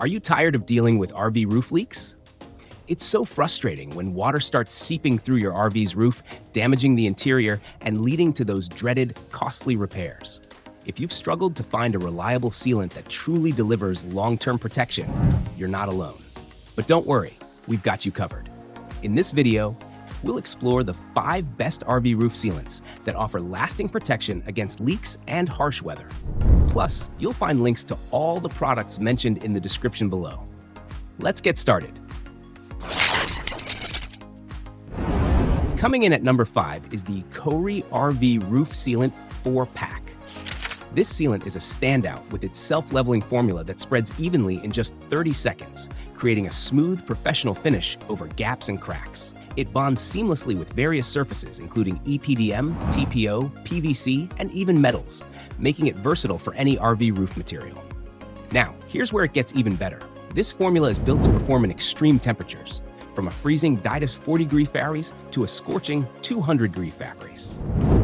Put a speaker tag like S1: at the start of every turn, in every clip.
S1: Are you tired of dealing with RV roof leaks? It's so frustrating when water starts seeping through your RV's roof, damaging the interior, and leading to those dreaded, costly repairs. If you've struggled to find a reliable sealant that truly delivers long-term protection, you're not alone. But don't worry, we've got you covered. In this video, we'll explore the 5 best RV roof sealants that offer lasting protection against leaks and harsh weather. Plus, you'll find links to all the products mentioned in the description below. Let's get started. Coming in at number 5 is the Kohree RV Roof Sealant 4-pack. This sealant is a standout with its self-leveling formula that spreads evenly in just 30 seconds, creating a smooth, professional finish over gaps and cracks. It bonds seamlessly with various surfaces, including EPDM, TPO, PVC, and even metals, making it versatile for any RV roof material. Now, here's where it gets even better. This formula is built to perform in extreme temperatures, from a freezing -40 Fahrenheit to a scorching 200 Fahrenheit.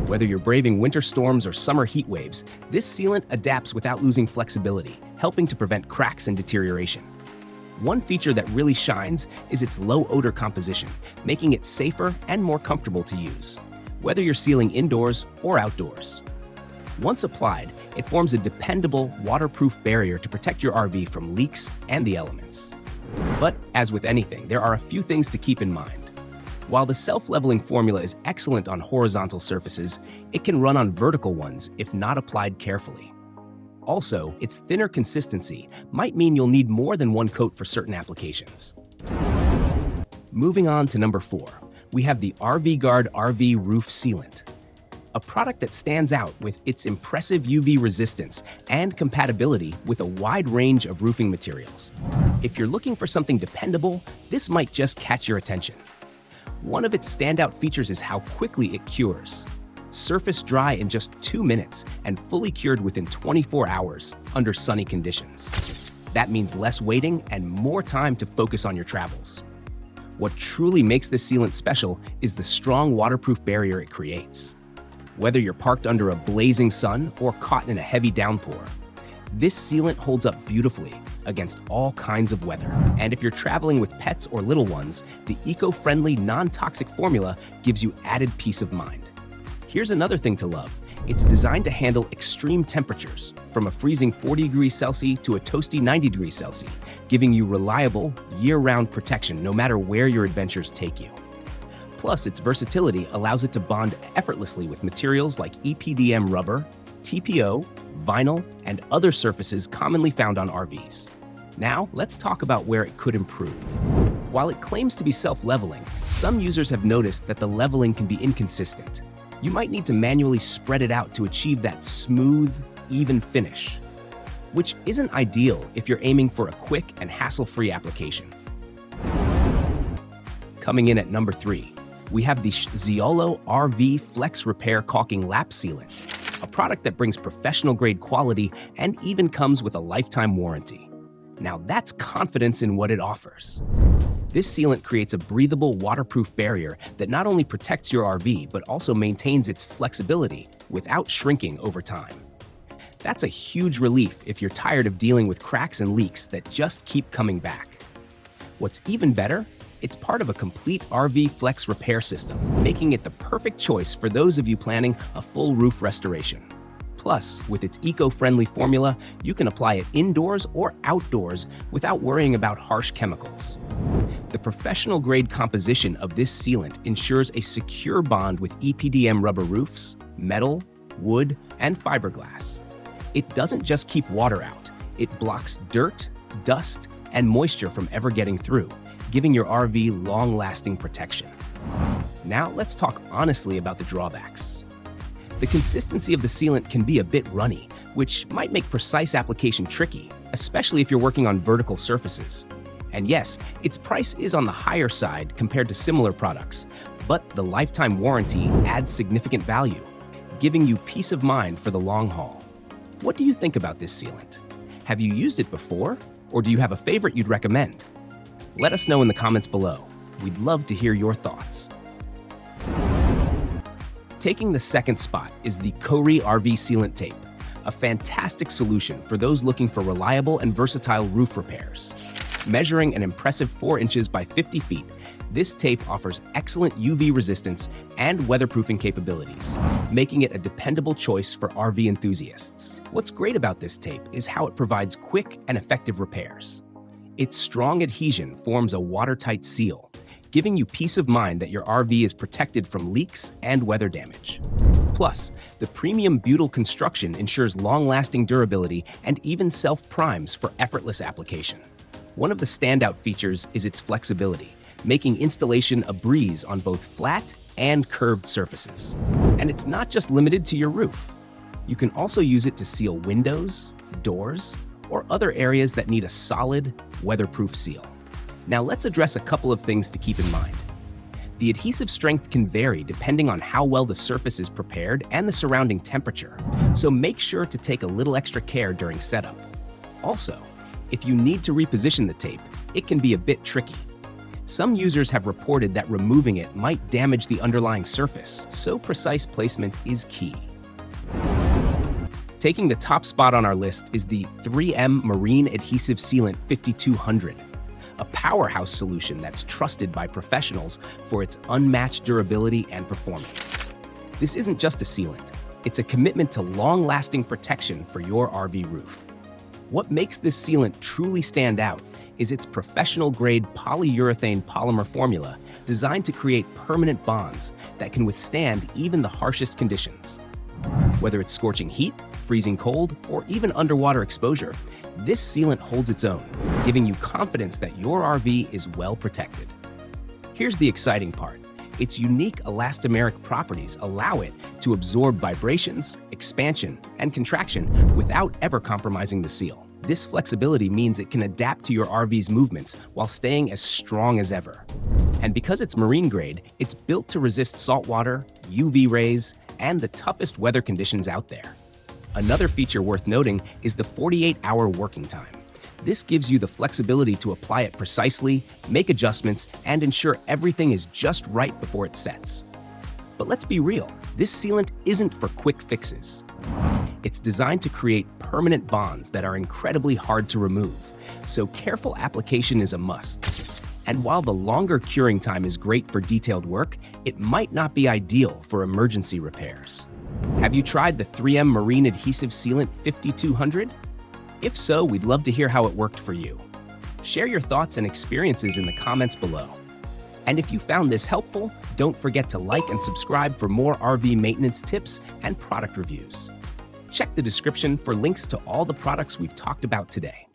S1: Whether you're braving winter storms or summer heat waves, this sealant adapts without losing flexibility, helping to prevent cracks and deterioration. One feature that really shines is its low odor composition, making it safer and more comfortable to use, whether you're sealing indoors or outdoors. Once applied, it forms a dependable, waterproof barrier to protect your RV from leaks and the elements. But as with anything, there are a few things to keep in mind. While the self-leveling formula is excellent on horizontal surfaces, it can run on vertical ones if not applied carefully. Also, its thinner consistency might mean you'll need more than one coat for certain applications. Moving on to number 4, we have the RVGUARD RV Roof Sealant, a product that stands out with its impressive UV resistance and compatibility with a wide range of roofing materials. If you're looking for something dependable, this might just catch your attention. One of its standout features is how quickly it cures. Surface dry in just 2 minutes and fully cured within 24 hours under sunny conditions. That means less waiting and more time to focus on your travels. What truly makes this sealant special is the strong waterproof barrier it creates. Whether you're parked under a blazing sun or caught in a heavy downpour, this sealant holds up beautifully against all kinds of weather. And if you're traveling with pets or little ones, the eco-friendly, non-toxic formula gives you added peace of mind. Here's another thing to love. It's designed to handle extreme temperatures, from a freezing 40°C to a toasty 90°C, giving you reliable, year-round protection no matter where your adventures take you. Plus, its versatility allows it to bond effortlessly with materials like EPDM rubber, TPO, vinyl, and other surfaces commonly found on RVs. Now, let's talk about where it could improve. While it claims to be self-leveling, some users have noticed that the leveling can be inconsistent. You might need to manually spread it out to achieve that smooth, even finish, which isn't ideal if you're aiming for a quick and hassle-free application. Coming in at number 3, we have the Ziollo RV Flex Repair Caulking Lap Sealant, a product that brings professional-grade quality and even comes with a lifetime warranty. Now that's confidence in what it offers. This sealant creates a breathable, waterproof barrier that not only protects your RV, but also maintains its flexibility without shrinking over time. That's a huge relief if you're tired of dealing with cracks and leaks that just keep coming back. What's even better? It's part of a complete RV Flex repair system, making it the perfect choice for those of you planning a full roof restoration. Plus, with its eco-friendly formula, you can apply it indoors or outdoors without worrying about harsh chemicals. The professional-grade composition of this sealant ensures a secure bond with EPDM rubber roofs, metal, wood, and fiberglass. It doesn't just keep water out, it blocks dirt, dust, and moisture from ever getting through, giving your RV long-lasting protection. Now let's talk honestly about the drawbacks. The consistency of the sealant can be a bit runny, which might make precise application tricky, especially if you're working on vertical surfaces. And yes, its price is on the higher side compared to similar products, but the lifetime warranty adds significant value, giving you peace of mind for the long haul. What do you think about this sealant? Have you used it before, or do you have a favorite you'd recommend? Let us know in the comments below. We'd love to hear your thoughts. Taking the second spot is the Kohree RV Sealant Tape, a fantastic solution for those looking for reliable and versatile roof repairs. Measuring an impressive 4 inches by 50 feet, this tape offers excellent UV resistance and weatherproofing capabilities, making it a dependable choice for RV enthusiasts. What's great about this tape is how it provides quick and effective repairs. Its strong adhesion forms a watertight seal, giving you peace of mind that your RV is protected from leaks and weather damage. Plus, the premium butyl construction ensures long-lasting durability and even self-primes for effortless application. One of the standout features is its flexibility, making installation a breeze on both flat and curved surfaces. And it's not just limited to your roof. You can also use it to seal windows, doors, or other areas that need a solid, weatherproof seal. Now let's address a couple of things to keep in mind. The adhesive strength can vary depending on how well the surface is prepared and the surrounding temperature, so make sure to take a little extra care during setup. Also, if you need to reposition the tape, it can be a bit tricky. Some users have reported that removing it might damage the underlying surface, so precise placement is key. Taking the top spot on our list is the 3M Marine Adhesive Sealant 5200, a powerhouse solution that's trusted by professionals for its unmatched durability and performance. This isn't just a sealant, it's a commitment to long-lasting protection for your RV roof. What makes this sealant truly stand out is its professional-grade polyurethane polymer formula designed to create permanent bonds that can withstand even the harshest conditions. Whether it's scorching heat, freezing cold, or even underwater exposure, this sealant holds its own, giving you confidence that your RV is well protected. Here's the exciting part. Its unique elastomeric properties allow it to absorb vibrations, expansion, and contraction without ever compromising the seal. This flexibility means it can adapt to your RV's movements while staying as strong as ever. And because it's marine grade, it's built to resist saltwater, UV rays, and the toughest weather conditions out there. Another feature worth noting is the 48-hour working time. This gives you the flexibility to apply it precisely, make adjustments, and ensure everything is just right before it sets. But let's be real, this sealant isn't for quick fixes. It's designed to create permanent bonds that are incredibly hard to remove, so careful application is a must. And while the longer curing time is great for detailed work, it might not be ideal for emergency repairs. Have you tried the 3M Marine Adhesive Sealant 5200? If so, we'd love to hear how it worked for you. Share your thoughts and experiences in the comments below. And if you found this helpful, don't forget to like and subscribe for more RV maintenance tips and product reviews. Check the description for links to all the products we've talked about today.